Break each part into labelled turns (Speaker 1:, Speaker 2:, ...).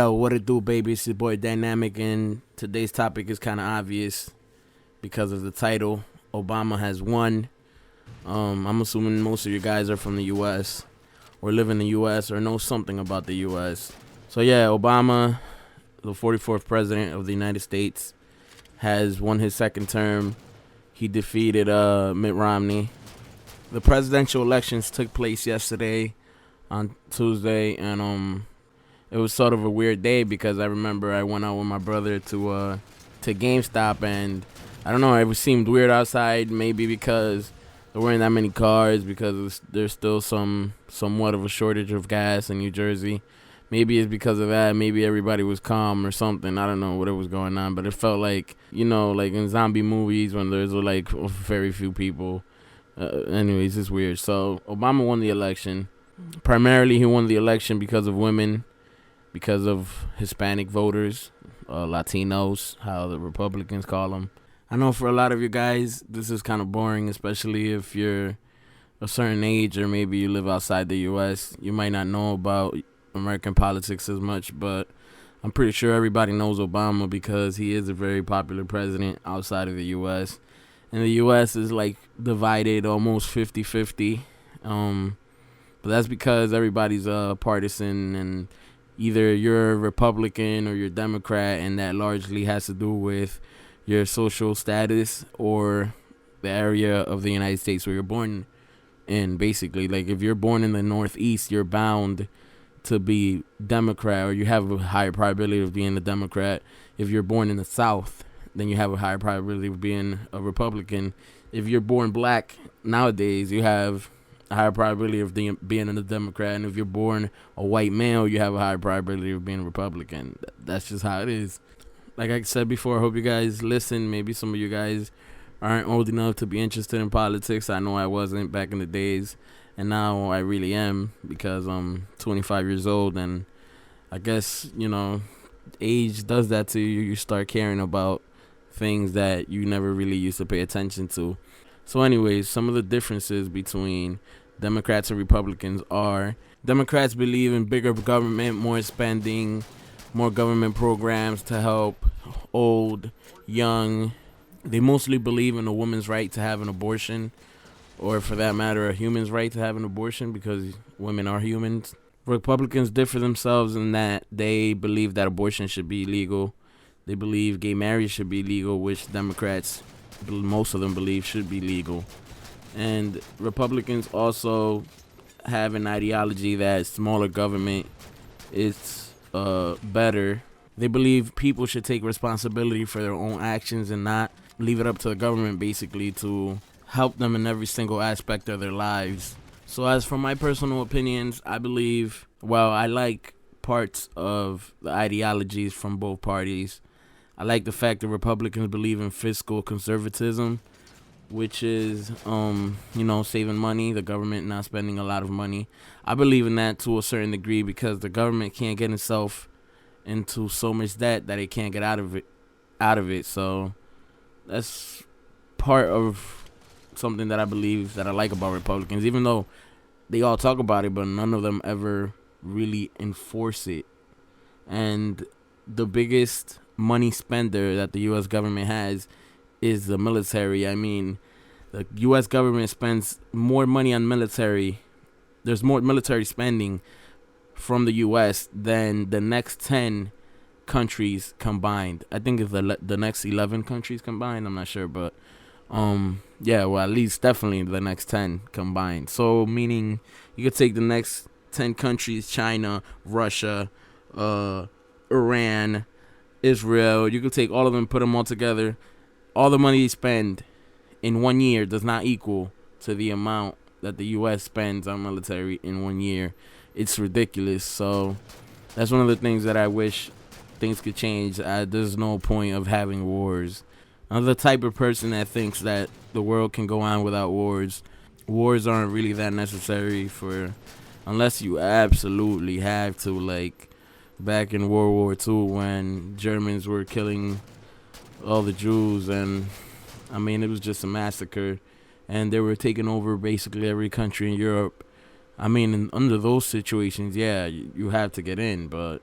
Speaker 1: Yo, what it do, baby? It's your boy Dynamic, and today's topic is kind of obvious because of the title. Obama has won. I'm assuming most of you guys are from the U.S. or live in the U.S. or know something about the U.S. So yeah, Obama, the 44th president of the United States, has won his second term. He defeated Mitt Romney. The presidential elections took place yesterday on Tuesday, and it was sort of a weird day because I remember I went out with my brother to GameStop, and I don't know, it seemed weird outside, maybe because there weren't that many cars, because there's still somewhat of a shortage of gas in New Jersey. Maybe it's because of that. Maybe everybody was calm or something. I don't know what was going on, but it felt like, like in zombie movies when there's like very few people. Anyways, it's weird. So Obama won the election. Primarily, he won the election because of women, because of Hispanic voters, Latinos, how the Republicans call them. I know for a lot of you guys, this is kind of boring, especially if you're a certain age or maybe you live outside the U.S. You might not know about American politics as much, but I'm pretty sure everybody knows Obama because he is a very popular president outside of the U.S. And the U.S. is like divided almost 50-50. But that's because everybody's partisan, and either you're a Republican or you're Democrat, and that largely has to do with your social status or the area of the United States where you're born in, basically. Like if you're born in the Northeast, you're bound to be Democrat, or you have a higher probability of being a Democrat. If you're born in the South, then you have a higher probability of being a Republican. If you're born black nowadays, you have a higher probability of being a Democrat, and if you're born a white male, you have a higher probability of being a Republican. That's just how it is. Like I said before, I hope you guys listen. Maybe some of you guys aren't old enough to be interested in politics. I know I wasn't back in the days, and now I really am because I'm 25 years old, and I guess, age does that to you. You start caring about things that you never really used to pay attention to. So anyways, some of the differences between Democrats and Republicans are: Democrats believe in bigger government, more spending, more government programs to help old, young. They mostly believe in a woman's right to have an abortion, or for that matter, a human's right to have an abortion, because women are humans. Republicans differ themselves in that they believe that abortion should be legal. They believe gay marriage should be legal, which Democrats, most of them, believe should be legal. And Republicans also have an ideology that smaller government is better. They believe people should take responsibility for their own actions and not leave it up to the government, basically, to help them in every single aspect of their lives. So as for my personal opinions, I like parts of the ideologies from both parties. I like the fact that Republicans believe in fiscal conservatism, which is, saving money, the government not spending a lot of money. I believe in that to a certain degree because the government can't get itself into so much debt that it can't get out of it. So that's part of something that I believe that I like about Republicans, even though they all talk about it, but none of them ever really enforce it. And the biggest money spender that the U.S. government has is the military. I mean, the U.S. government spends more money on military. There's more military spending from the U.S. than the next 10 countries combined. I think it's the next 11 countries combined. I'm not sure, but at least definitely the next 10 combined. So meaning you could take the next 10 countries: China, Russia, Iran, Israel. You could take all of them, put them all together. All the money you spend in 1 year does not equal to the amount that the U.S. spends on military in 1 year. It's ridiculous. So that's one of the things that I wish things could change. There's no point of having wars. I'm the type of person that thinks that the world can go on without wars. Wars aren't really that necessary unless you absolutely have to, like back in World War II when Germans were killing all the Jews, and I mean, it was just a massacre, and they were taking over basically every country in Europe. I mean, under those situations, yeah, you have to get in, but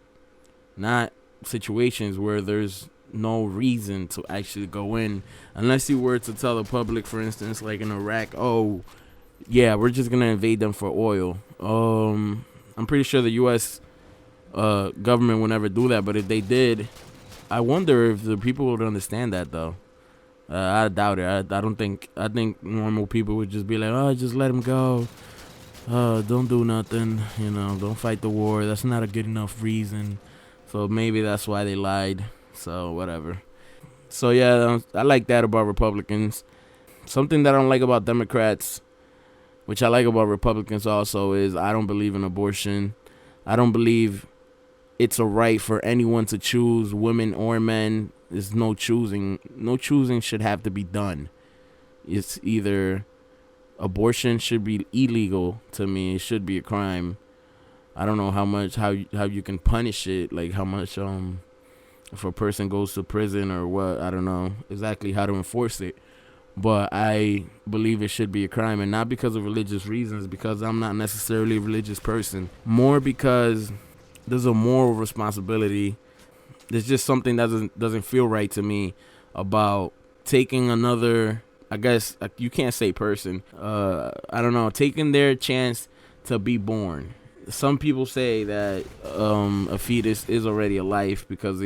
Speaker 1: not situations where there's no reason to actually go in, unless you were to tell the public, for instance, like in Iraq, oh yeah, we're just gonna invade them for oil. I'm pretty sure the U.S. Government would never do that, but if they did, I wonder if the people would understand that though. I doubt it. I don't think. I think normal people would just be like, oh, just let him go. Don't do nothing. Don't fight the war. That's not a good enough reason. So maybe that's why they lied. So whatever. So yeah, I like that about Republicans. Something that I don't like about Democrats, which I like about Republicans also, is I don't believe in abortion. I don't believe it's a right for anyone to choose, women or men. There's no choosing. No choosing should have to be done. It's either abortion should be illegal to me. It should be a crime. I don't know how you can punish it, like how much if a person goes to prison or what. I don't know exactly how to enforce it. But I believe it should be a crime, and not because of religious reasons, because I'm not necessarily a religious person. More because there's a moral responsibility. There's just something that doesn't feel right to me about taking another, I guess you can't say person, I don't know, taking their chance to be born. Some people say that a fetus is already a life because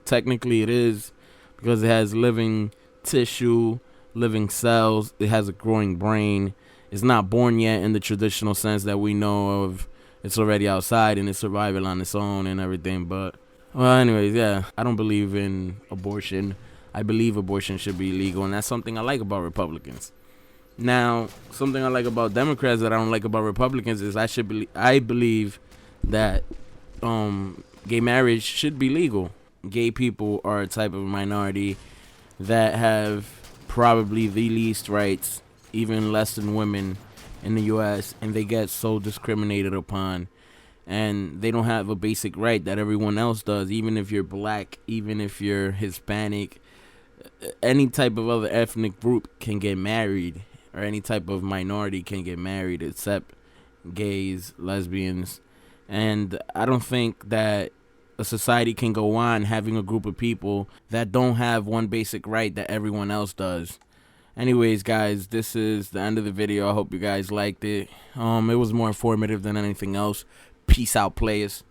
Speaker 1: technically it is, because it has living tissue, living cells, it has a growing brain. It's not born yet in the traditional sense that we know of. It's already outside and it's survival on its own and everything. But well, anyways, yeah, I don't believe in abortion. I believe abortion should be illegal, and that's something I like about Republicans. Now, something I like about Democrats that I don't like about Republicans is I believe that gay marriage should be legal. Gay people are a type of minority that have probably the least rights, even less than women in the U.S., and they get so discriminated upon, and they don't have a basic right that everyone else does. Even if you're black, even if you're Hispanic, any type of other ethnic group can get married, or any type of minority can get married, except gays, lesbians. And I don't think that a society can go on having a group of people that don't have one basic right that everyone else does. Anyways, guys, this is the end of the video. I hope you guys liked it. It was more informative than anything else. Peace out, players.